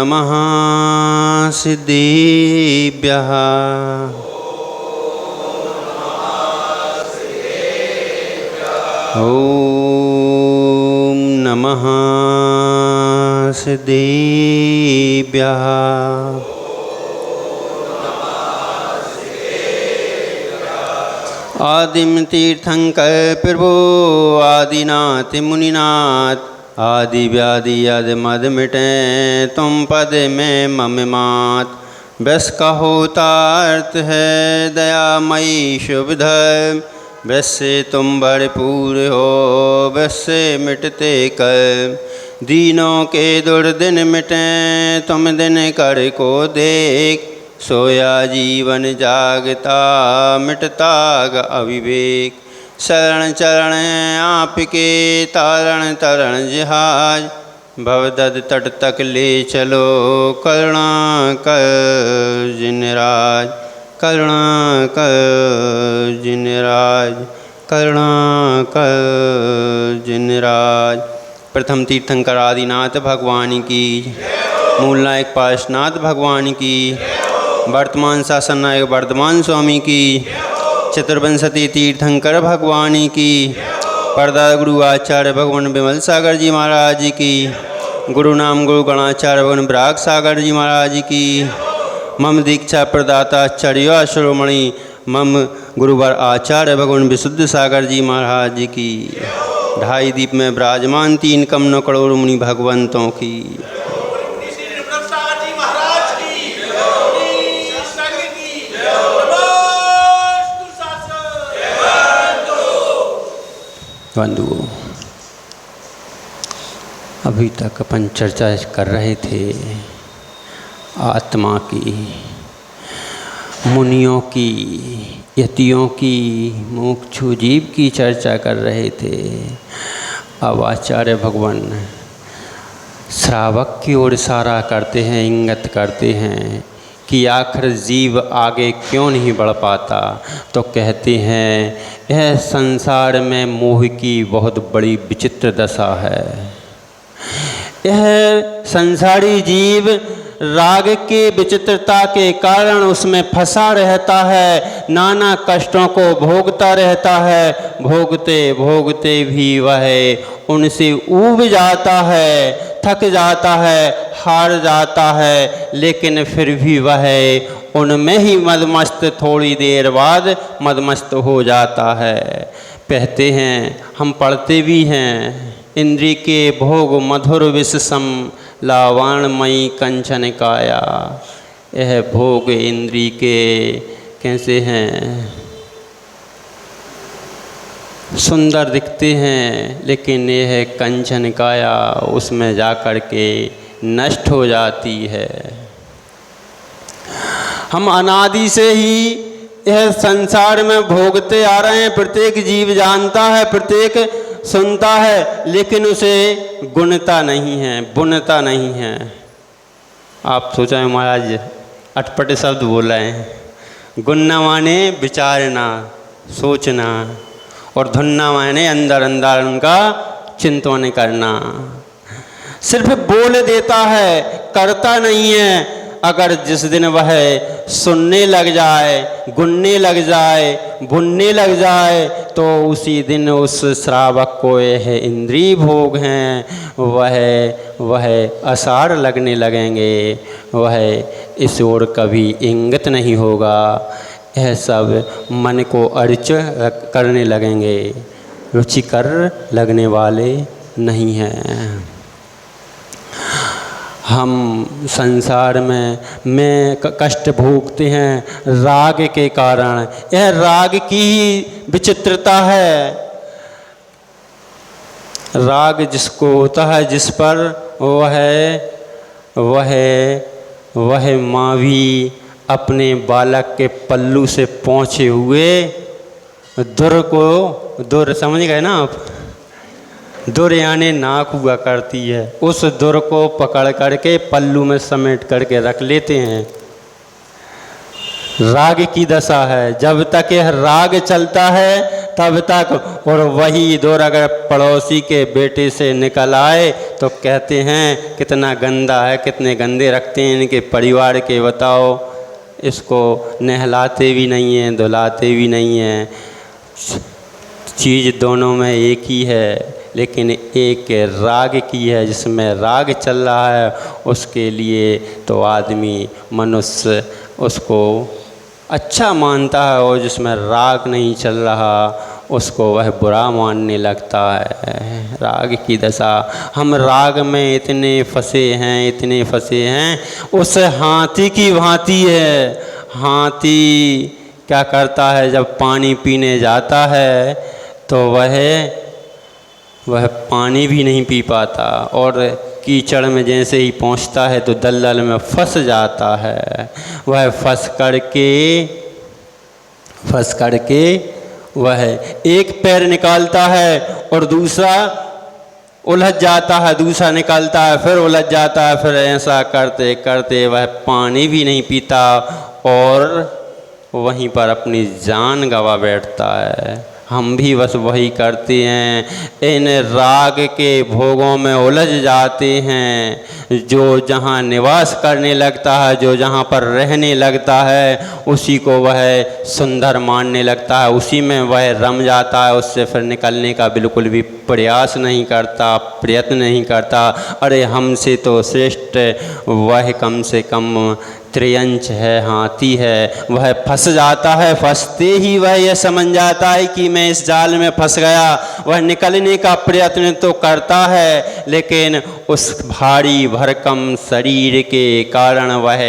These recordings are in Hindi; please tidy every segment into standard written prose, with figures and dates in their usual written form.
नमः सिद्धेभ्यः। ॐ नमः सिद्धेभ्यः। आदिम तीर्थंकर प्रभो आदिनाथ मुनिनाथ, आदि व्याधि आदि मद मिटे तुम पद में मम मात। बस का होता अर्थ है दयामयी शुभ धर्म, बस से तुम भरपूर हो बस से मिटते कर्म। दीनों के दुर्दिन मिटे तुम दिन कर को देख, सोया जीवन जागता मिटता अविवेक। शरण चरण आपके तारण तरण जहाज, भवदद तट तक ले चलो करुणा कर जिनराज। करुणा कर जिनराज, करुणा कर जिनराज। प्रथम तीर्थंकर आदिनाथ भगवान की, मूल नायक पार्श्वनाथ भगवान की, वर्तमान शासन नायक वर्धमान स्वामी की, चतुर्विंशति तीर्थंकर भगवान की, परदादा गुरु आचार्य भगवान विमल सागर जी महाराज की, गुरु नाम गुरु गणाचार्य भगवान विराग सागर जी महाराज की, मम दीक्षा प्रदाता आचार्य शिरोमणि मम गुरुवर आचार्य भगवान विशुद्ध सागर जी महाराज की, ढाई दीप में विराजमान 3 करोड़ करोड़ मुनि भगवंतों की। बंधुओं, अभी तक अपन चर्चा कर रहे थे आत्मा की, मुनियों की, यतियों की, मुमुक्षु जीव की चर्चा कर रहे थे। अब आचार्य भगवान श्रावक की ओर इशारा करते हैं, इंगित करते हैं कि आखिर जीव आगे क्यों नहीं बढ़ पाता। तो कहते हैं यह संसार में मोह की बहुत बड़ी विचित्र दशा है। यह संसारी जीव राग के विचित्रता के कारण उसमें फंसा रहता है, नाना कष्टों को भोगता रहता है। भोगते भोगते भी वह उनसे ऊब जाता है, थक जाता है, हार जाता है, लेकिन फिर भी वह उनमें ही मदमस्त थोड़ी देर बाद मदमस्त हो जाता है। कहते हैं, हम पढ़ते भी हैं, इंद्री के भोग मधुर विष सम लावण्यमयी कंचन काया। यह भोग इंद्री के कैसे हैं, सुंदर दिखते हैं, लेकिन यह कंचन काया उसमें जाकर के नष्ट हो जाती है। हम अनादि से ही यह संसार में भोगते आ रहे हैं। प्रत्येक जीव जानता है, प्रत्येक सुनता है, लेकिन उसे गुणता नहीं है, बुनता नहीं है। आप सोचा है महाराज अटपट शब्द बोल रहे हैं। गुणना माने विचारना, सोचना, और धुनना माने अंदर अंदर उनका चिंतन करना। सिर्फ बोल देता है, करता नहीं है। अगर जिस दिन वह सुनने लग जाए, गुनने लग जाए, बुनने लग जाए, तो उसी दिन उस श्रावक को यह इंद्रिय भोग हैं वह आसार लगने लगेंगे। वह इस ओर कभी इंगित नहीं होगा। यह सब मन को अर्च करने लगेंगे, रुचिकर लगने वाले नहीं हैं। हम संसार में कष्ट भोगते हैं राग के कारण। यह राग की ही विचित्रता है। राग जिसको होता है, जिस पर वह माँ भी अपने बालक के पल्लू से पहुँचे हुए दुर समझ गए ना आप, दुर यानी नाक हुआ करती है, उस दुर को पकड़ करके पल्लू में समेट करके रख लेते हैं। राग की दशा है। जब तक यह राग चलता है तब तक, और वही दुर अगर पड़ोसी के बेटे से निकल आए तो कहते हैं कितना गंदा है, कितने गंदे रखते हैं इनके परिवार के, बताओ। इसको नहलाते भी नहीं हैं, धुलाते भी नहीं हैं, चीज़ दोनों में एक ही है, लेकिन एक राग की है, जिसमें राग चल रहा है उसके लिए तो आदमी मनुष्य उसको अच्छा मानता है, और जिसमें राग नहीं चल रहा उसको वह बुरा मानने लगता है। राग की दशा, हम राग में इतने फंसे हैं, इतने फंसे हैं, उस हाथी की भांति है। हाथी क्या करता है, जब पानी पीने जाता है तो वह पानी भी नहीं पी पाता, और कीचड़ में जैसे ही पहुंचता है तो दलदल में फंस जाता है। वह फंस करके वह एक पैर निकालता है और दूसरा उलझ जाता है, दूसरा निकालता है फिर उलझ जाता है, फिर ऐसा करते करते वह पानी भी नहीं पीता और वहीं पर अपनी जान गंवा बैठता है। हम भी बस वही करते हैं, इन राग के भोगों में उलझ जाते हैं। जो जहाँ निवास करने लगता है, जो जहाँ पर रहने लगता है, उसी को वह सुंदर मानने लगता है, उसी में वह रम जाता है, उससे फिर निकलने का बिल्कुल भी प्रयास नहीं करता, प्रयत्न नहीं करता। अरे हमसे तो श्रेष्ठ वह कम से कम त्रियंच है, हाथी है। वह फंस जाता है, फंसते ही वह यह समझ जाता है कि मैं इस जाल में फंस गया। वह निकलने का प्रयत्न तो करता है, लेकिन उस भारी भरकम शरीर के कारण वह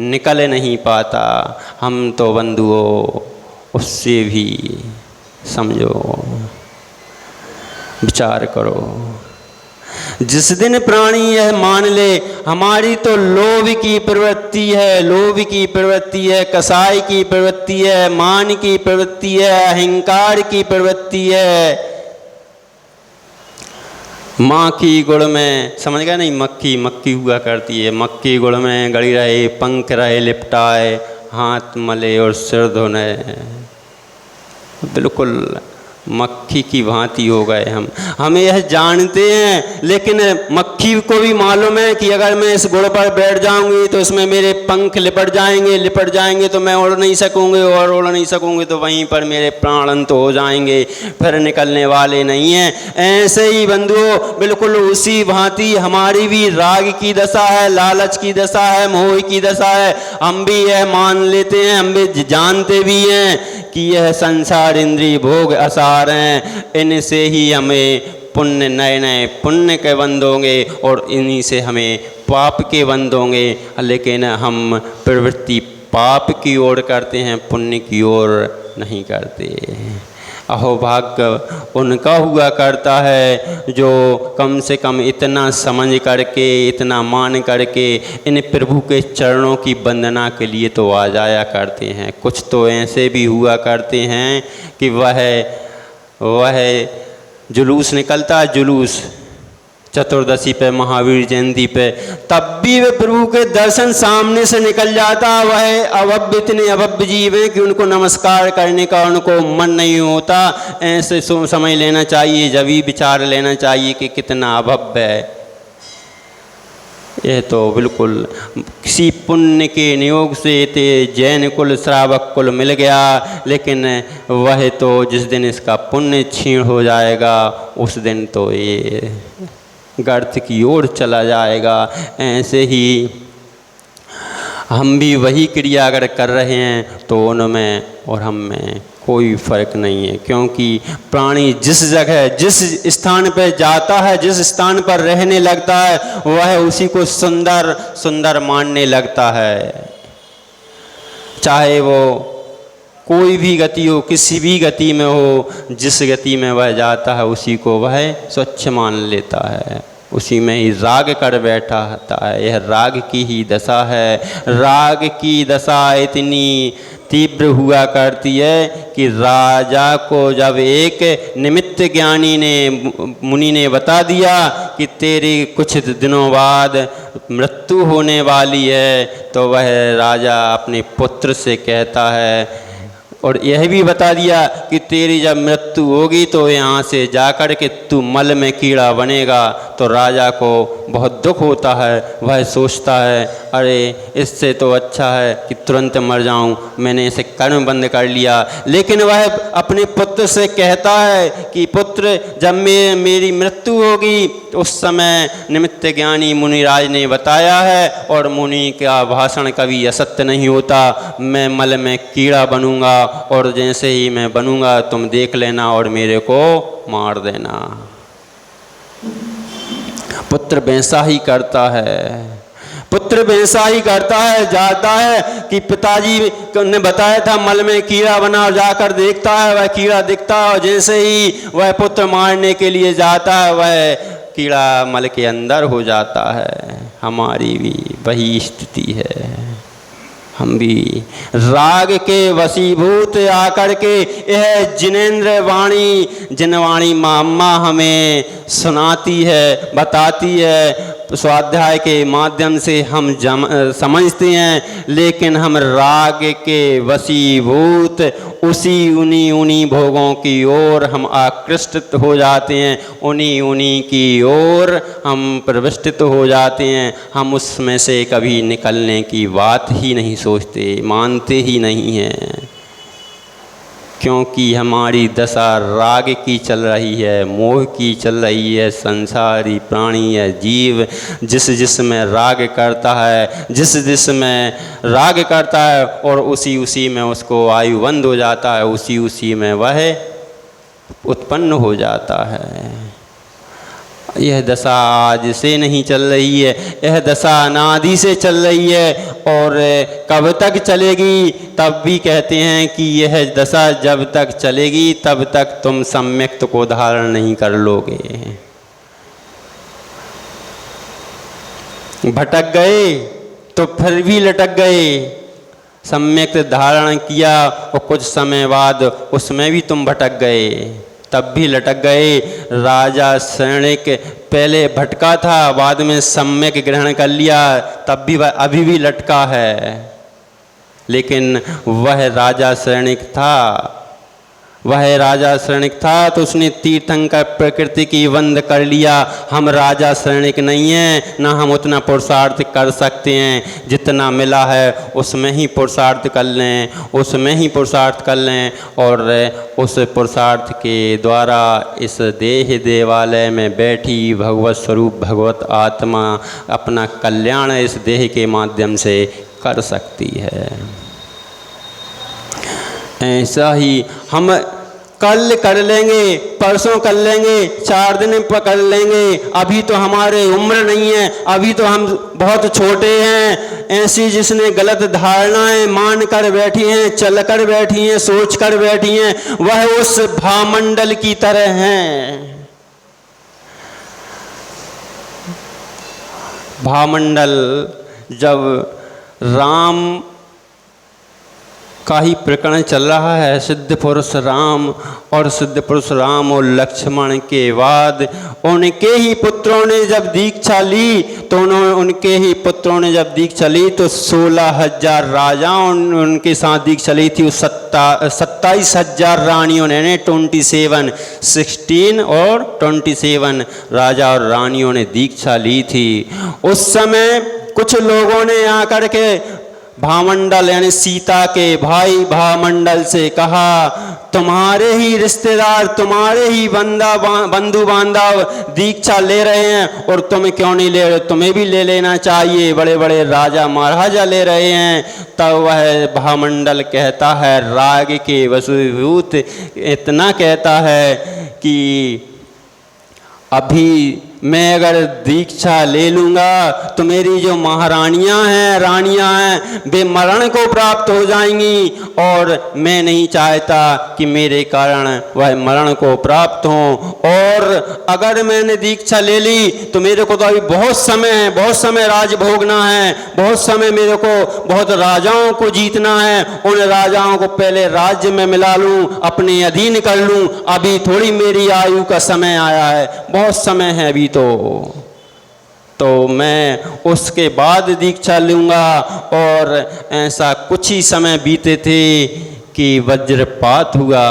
निकल नहीं पाता। हम तो बंधुओं उससे भी समझो, विचार करो। जिस दिन प्राणी यह मान ले हमारी तो लोभ की प्रवृत्ति है, लोभ की प्रवृत्ति है, कसाई की प्रवृत्ति है, मान की प्रवृत्ति है, अहंकार की प्रवृत्ति है। माँ की गुड़ में, समझ गया नहीं, मक्खी हुआ करती है, मक्खी गुड़ में गड़ी रहे, पंख रहे लिपटाए, हाथ मले और सिर धोने, बिल्कुल मक्खी की भांति हो गए हम यह जानते हैं, लेकिन मक्खी को भी मालूम है कि अगर मैं इस गुड़ पर बैठ जाऊंगी तो इसमें मेरे पंख लिपट जाएंगे तो मैं उड़ नहीं सकूंगी, और उड़ नहीं सकूंगी तो वहीं पर मेरे प्राण अंत हो जाएंगे, फिर निकलने वाले नहीं हैं। ऐसे ही बंधुओं बिल्कुल उसी भांति हमारी भी राग की दशा है, लालच की दशा है, मोह की दशा है। हम भी यह मान लेते हैं, हम भी जानते भी हैं कि यह संसार इंद्रिय भोग आसार हैं, इनसे ही हमें पुण्य, नए नए पुण्य के बंद होंगे और इन्हीं से हमें पाप के बंद होंगे। लेकिन हम प्रवृत्ति पाप की ओर करते हैं, पुण्य की ओर नहीं करते। अहोभाग्य उनका हुआ करता है जो कम से कम इतना समझ करके, इतना मान करके इन प्रभु के चरणों की वंदना के लिए तो आ जाया करते हैं। कुछ तो ऐसे भी हुआ करते हैं कि वह जुलूस निकलता है, जुलूस चतुर्दशी पे, महावीर जयंती पे, तब भी वे प्रभु के दर्शन सामने से निकल जाता। वह अभव्य, इतने अभव्य जीव हैं कि उनको नमस्कार करने का उनको मन नहीं होता। ऐसे समझ लेना चाहिए, जब ही विचार लेना चाहिए कि कितना अभव्य है। यह तो बिल्कुल किसी पुण्य के नियोग से थे, जैन कुल श्रावक कुल मिल गया, लेकिन वह तो जिस दिन इसका पुण्य क्षीण हो जाएगा उस दिन तो ये गर्त की ओर चला जाएगा। ऐसे ही हम भी वही क्रिया अगर कर रहे हैं तो उनमें और हम में कोई फर्क नहीं है, क्योंकि प्राणी जिस जगह, जिस स्थान पर जाता है, जिस स्थान पर रहने लगता है, वह उसी को सुंदर सुंदर मानने लगता है। चाहे वो कोई भी गति हो, किसी भी गति में हो, जिस गति में वह जाता है उसी को वह स्वच्छ मान लेता है, उसी में ही राग कर बैठा है। यह राग की ही दशा है। राग की दशा इतनी तीव्र हुआ करती है कि राजा को जब एक निमित्त ज्ञानी ने, मुनि ने बता दिया कि तेरी कुछ दिनों बाद मृत्यु होने वाली है, तो वह राजा अपने पुत्र से कहता है, और यह भी बता दिया कि तेरी जब मृत्यु होगी तो यहाँ से जाकर के तू मल में कीड़ा बनेगा। तो राजा को बहुत दुख होता है, वह सोचता है अरे इससे तो अच्छा है कि तुरंत मर जाऊं, मैंने इसे कर्म बंद कर लिया। लेकिन वह अपने पुत्र से कहता है कि पुत्र जब मेरी मृत्यु होगी तो उस समय निमित्त ज्ञानी मुनिराज ने बताया है और मुनि का भाषण कभी असत्य नहीं होता, मैं मल में कीड़ा बनूंगा और जैसे ही मैं बनूंगा तुम देख लेना और मेरे को मार देना। पुत्र वैसा ही करता है, पुत्र वैसा ही करता है, जाता है कि पिताजी ने बताया था मल में कीड़ा बना, और जाकर देखता है वह कीड़ा दिखता है और जैसे ही वह पुत्र मारने के लिए जाता है वह कीड़ा मल के अंदर हो जाता है। हमारी भी वही स्थिति है, हम भी राग के वशीभूत आकर के यह जिनेंद्र वाणी जिनवाणी मामा हमें सुनाती है, बताती है, स्वाध्याय के माध्यम से हम समझते हैं, लेकिन हम राग के वशीभूत उन्हीं भोगों की ओर हम आकृष्ट हो जाते हैं, उन्हीं की ओर हम प्रविष्टित हो जाते हैं। हम उसमें से कभी निकलने की बात ही नहीं सोचते, मानते ही नहीं हैं, क्योंकि हमारी दशा राग की चल रही है, मोह की चल रही है। संसारी प्राणी है जीव जिसमें राग करता है, जिसमें राग करता है और उसी में उसको आयु बंद हो जाता है, उसी में वह उत्पन्न हो जाता है। यह दशा आज से नहीं चल रही है, यह दशा अनादि से चल रही है और कब तक चलेगी। तब भी कहते हैं कि यह दशा जब तक चलेगी तब तक तुम सम्यक्त को धारण नहीं कर लोगे। भटक गए तो फिर भी लटक गए, सम्यक्त धारण किया और कुछ समय बाद उसमें भी तुम भटक गए, तब भी लटक गए। राजा शरणिक पहले भटका था, बाद में सम्यक ग्रहण कर लिया, तब भी वह अभी भी लटका है। लेकिन वह राजा शरणिक था, वह राजा शरणिक था तो उसने तीर्थंकर प्रकृति की बंद कर लिया। हम राजा शरणिक नहीं हैं, ना हम उतना पुरुषार्थ कर सकते हैं, जितना मिला है उसमें ही पुरुषार्थ कर लें, उसमें ही पुरुषार्थ कर लें और उस पुरुषार्थ के द्वारा इस देह देवालय में बैठी भगवत स्वरूप भगवत आत्मा अपना कल्याण इस देह के माध्यम से कर सकती है। ऐसा ही हम कल कर लेंगे, परसों कर लेंगे, 4 दिन पर कर लेंगे, अभी तो हमारे उम्र नहीं है, अभी तो हम बहुत छोटे हैं। ऐसी जिसने गलत धारणाएं मान कर बैठी हैं, चल कर बैठी हैं, सोच कर बैठी हैं, वह उस भामंडल की तरह हैं। भामंडल जब राम का ही प्रकरण चल रहा है, सिद्ध पुरुष राम और सिद्ध पुरुष राम और लक्ष्मण के बाद उनके ही पुत्रों ने जब दीक्षा ली तो उनके ही पुत्रों ने जब दीक्षा ली तो 16,000 राजाओं उनके साथ दीक्षा ली थी। 27,000 रानियों ने 16 और 27 राजा और रानियों ने दीक्षा ली थी। उस समय कुछ लोगों ने आकर के भामंडल यानी सीता के भाई भामंडल से कहा, तुम्हारे ही रिश्तेदार, तुम्हारे ही बंधु बांधव दीक्षा ले रहे हैं और तुम क्यों नहीं ले रहे, तुम्हें भी ले लेना चाहिए, बड़े बड़े राजा महाराजा ले रहे हैं। तब वह भामंडल कहता है, राग के वशीभूत इतना कहता है कि अभी मैं अगर दीक्षा ले लूँगा तो मेरी जो महारानियाँ हैं, रानियाँ हैं, वे मरण को प्राप्त हो जाएंगी और मैं नहीं चाहता कि मेरे कारण वह मरण को प्राप्त हों। और अगर मैंने दीक्षा ले ली तो मेरे को तो अभी बहुत समय है, बहुत समय राज भोगना है, बहुत समय मेरे को बहुत राजाओं को जीतना है, उन राजाओं को पहले राज्य में मिला लूँ, अपने अधीन कर लूँ। अभी थोड़ी मेरी आयु का समय आया है, बहुत समय है अभी तो मैं उसके बाद दीक्षा लूँगा। और ऐसा कुछ ही समय बीते थे कि वज्रपात हुआ।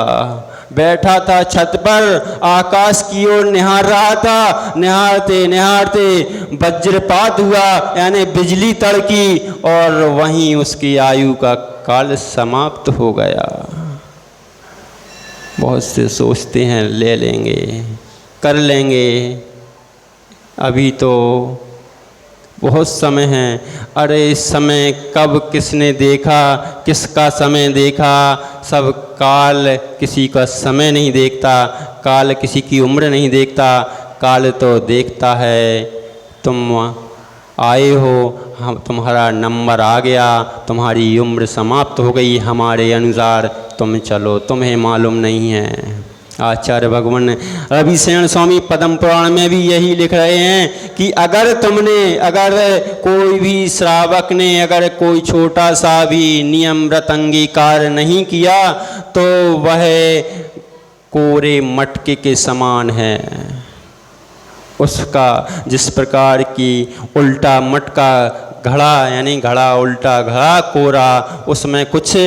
बैठा था छत पर, आकाश की ओर निहार रहा था। निहारते निहारते वज्रपात हुआ, यानी बिजली तड़की, और वहीं उसकी आयु का काल समाप्त हो गया। बहुत से सोचते हैं ले लेंगे, कर लेंगे, अभी तो बहुत समय है। अरे समय कब किसने देखा, किसका समय देखा? सब काल किसी का समय नहीं देखता, काल किसी की उम्र नहीं देखता। काल तो देखता है तुम आए हो, हम तुम्हारा नंबर आ गया, तुम्हारी उम्र समाप्त हो गई, हमारे अनुसार तुम चलो, तुम्हें मालूम नहीं है। आचार्य भगवान रविशरण स्वामी पद्म पुराण में भी यही लिख रहे हैं कि अगर कोई भी श्रावक ने अगर कोई छोटा सा भी नियम व्रत अंगीकार नहीं किया तो वह कोरे मटके के समान है। उसका जिस प्रकार की उल्टा मटका घड़ा, यानी घड़ा उल्टा, घड़ा कोरा, उसमें कुछ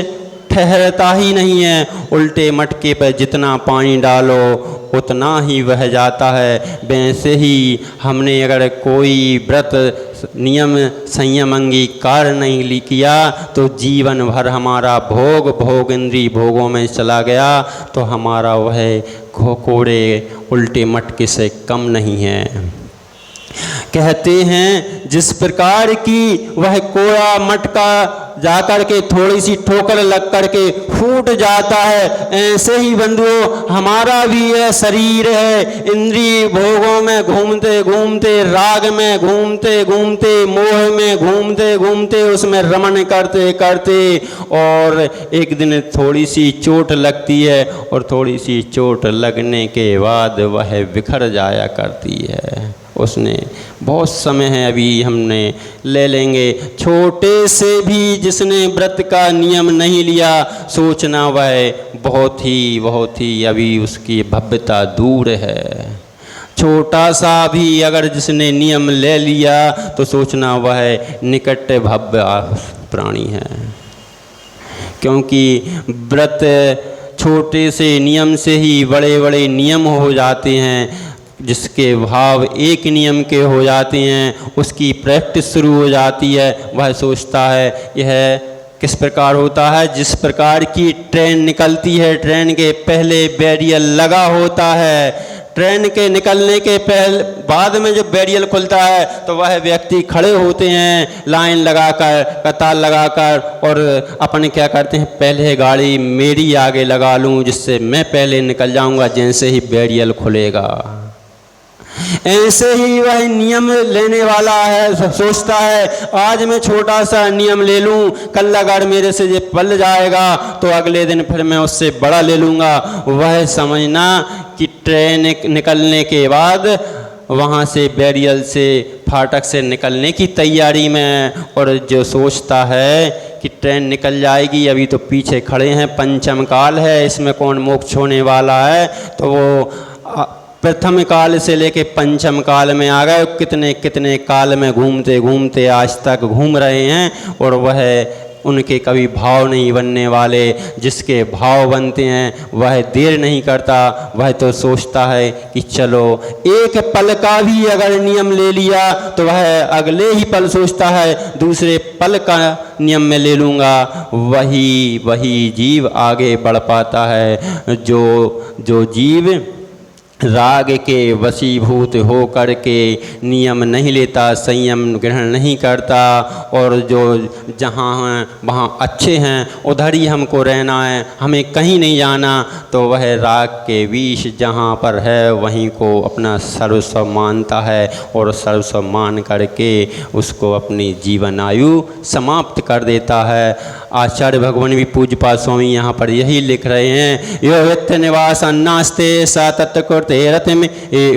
ठहरता ही नहीं है। उल्टे मटके पर जितना पानी डालो उतना ही बह जाता है। वैसे ही हमने अगर कोई व्रत नियम संयम अंगीकार नहीं किया तो जीवन भर हमारा भोग इंद्री भोगों में चला गया, तो हमारा वह कोरे उल्टे मटके से कम नहीं है। कहते हैं जिस प्रकार की वह कोरा मटका जाकर के थोड़ी सी ठोकर लग कर के फूट जाता है, ऐसे ही बंधुओं हमारा भी यह शरीर है। इंद्रिय भोगों में घूमते घूमते, राग में घूमते घूमते, मोह में घूमते घूमते, उसमें रमण करते करते, और एक दिन थोड़ी सी चोट लगती है, और थोड़ी सी चोट लगने के बाद वह बिखर जाया करती है। उसने बहुत समय है, अभी हमने ले लेंगे। छोटे से भी जिसने व्रत का नियम नहीं लिया, सोचना वह बहुत ही अभी उसकी भव्यता दूर है। छोटा सा भी अगर जिसने नियम ले लिया तो सोचना वह निकट भव्य प्राणी है। क्योंकि व्रत छोटे से नियम से ही बड़े बड़े नियम हो जाते हैं। जिसके भाव एक नियम के हो जाते हैं, उसकी प्रैक्टिस शुरू हो जाती है। वह सोचता है यह किस प्रकार होता है, जिस प्रकार की ट्रेन निकलती है, ट्रेन के पहले बैरियर लगा होता है, ट्रेन के निकलने के बाद में जब बैरियर खुलता है तो वह व्यक्ति खड़े होते हैं लाइन लगाकर, कतार लगाकर, और अपन क्या करते हैं, पहले गाड़ी मेरी आगे लगा लूँ जिससे मैं पहले निकल जाऊँगा जैसे ही बैरियर खुलेगा। ऐसे ही वह नियम लेने वाला है, सोचता है आज मैं छोटा सा नियम ले लूँ, कल अगर मेरे से ये पल जाएगा तो अगले दिन फिर मैं उससे बड़ा ले लूँगा। वह समझना कि ट्रेन निकलने के बाद वहाँ से बैरियर से, फाटक से निकलने की तैयारी में, और जो सोचता है कि ट्रेन निकल जाएगी, अभी तो पीछे खड़े हैं, पंचम काल है, इसमें कौन मोक्ष होने वाला है, तो वो प्रथम काल से लेके पंचम काल में आ गए। कितने कितने काल में घूमते घूमते आज तक घूम रहे हैं, और वह उनके कभी भाव नहीं बनने वाले। जिसके भाव बनते हैं वह देर नहीं करता, वह तो सोचता है कि चलो एक पल का भी अगर नियम ले लिया तो वह अगले ही पल सोचता है दूसरे पल का नियम में ले लूँगा। वही जीव आगे बढ़ पाता है। जो जीव राग के वशीभूत हो कर के नियम नहीं लेता, संयम ग्रहण नहीं करता, और जो जहाँ हैं वहाँ अच्छे हैं उधर ही हमको रहना है, हमें कहीं नहीं जाना, तो वह राग के विष जहाँ पर है वहीं को अपना सर्वस्व मानता है, और सर्वस्व मान करके उसको अपनी जीवन आयु समाप्त कर देता है। आचार्य भगवान भी पूज्यपाद स्वामी यहाँ पर यही लिख रहे हैं, यो वित्त निवास अन्नास्ते सा तत्कृते रतिम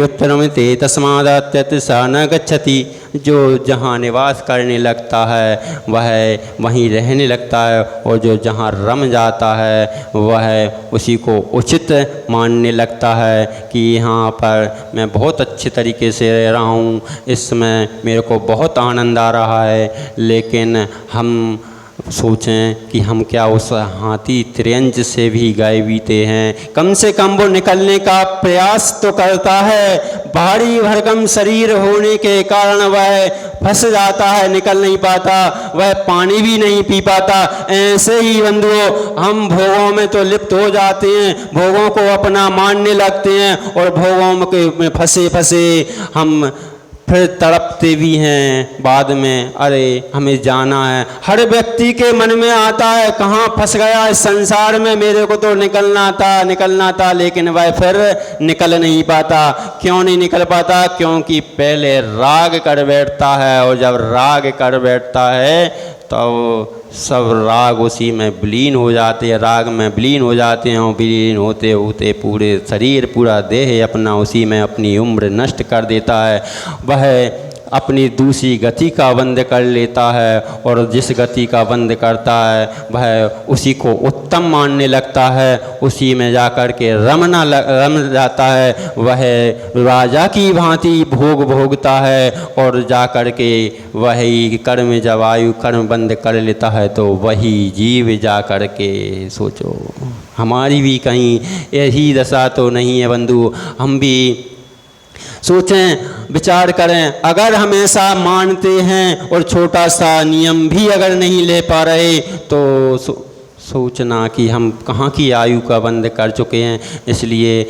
उत्तरम ते तस्मादत्यत सा न गच्छति। जो जहाँ निवास करने लगता है वह वहीं रहने लगता है, और जो जहाँ रम जाता है वह उसी को उचित मानने लगता है कि यहाँ पर मैं बहुत अच्छे तरीके से रह रहा हूँ, इसमें मेरे को बहुत आनंद आ रहा है। लेकिन हम सोचें कि हम क्या उस हाथी त्रियंज से भी गए बीते हैं। कम से कम वो निकलने का प्रयास तो करता है, भारी भरकम शरीर होने के कारण वह फंस जाता है, निकल नहीं पाता, वह पानी भी नहीं पी पाता। ऐसे ही बंधुओं, हम भोगों में तो लिप्त हो जाते हैं, भोगों को अपना मानने लगते हैं और भोगों में फंसे फंसे हम फिर तड़पते भी हैं बाद में, अरे हमें जाना है। हर व्यक्ति के मन में आता है, कहाँ फंस गया इस संसार में, मेरे को तो निकलना था, लेकिन वह फिर निकल नहीं पाता। क्यों नहीं निकल पाता? क्योंकि पहले राग कर बैठता है, और जब राग कर बैठता है तो सब राग उसी में विलीन हो जाते हैं, राग में विलीन हो जाते हैं, और विलीन होते होते पूरे शरीर, पूरा देह अपना उसी में अपनी उम्र नष्ट कर देता है। वह अपनी दूसरी गति का बंद कर लेता है, और जिस गति का बंद करता है वह उसी को उत्तम मानने लगता है, उसी में जाकर के रम जाता है। वह राजा की भांति भोग भोगता है, और जाकर के वही कर्म, जब आयु कर्म बंद कर लेता है तो वही जीव जाकर के, सोचो हमारी भी कहीं यही दशा तो नहीं है बंधु? हम भी सोचें, विचार करें, अगर हम ऐसा मानते हैं और छोटा सा नियम भी अगर नहीं ले पा रहे तो सोचना कि हम कहाँ की आयु का बंद कर चुके हैं। इसलिए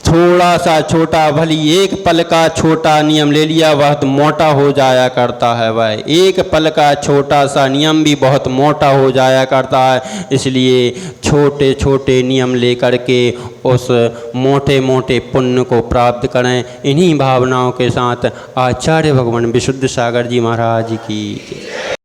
थोड़ा सा छोटा, भली एक पल का छोटा नियम ले लिया, बहुत मोटा हो जाया करता है। वह एक पल का छोटा सा नियम भी बहुत मोटा हो जाया करता है। इसलिए छोटे छोटे नियम लेकर के उस मोटे मोटे पुण्य को प्राप्त करें। इन्हीं भावनाओं के साथ आचार्य भगवान विशुद्ध सागर जी महाराज की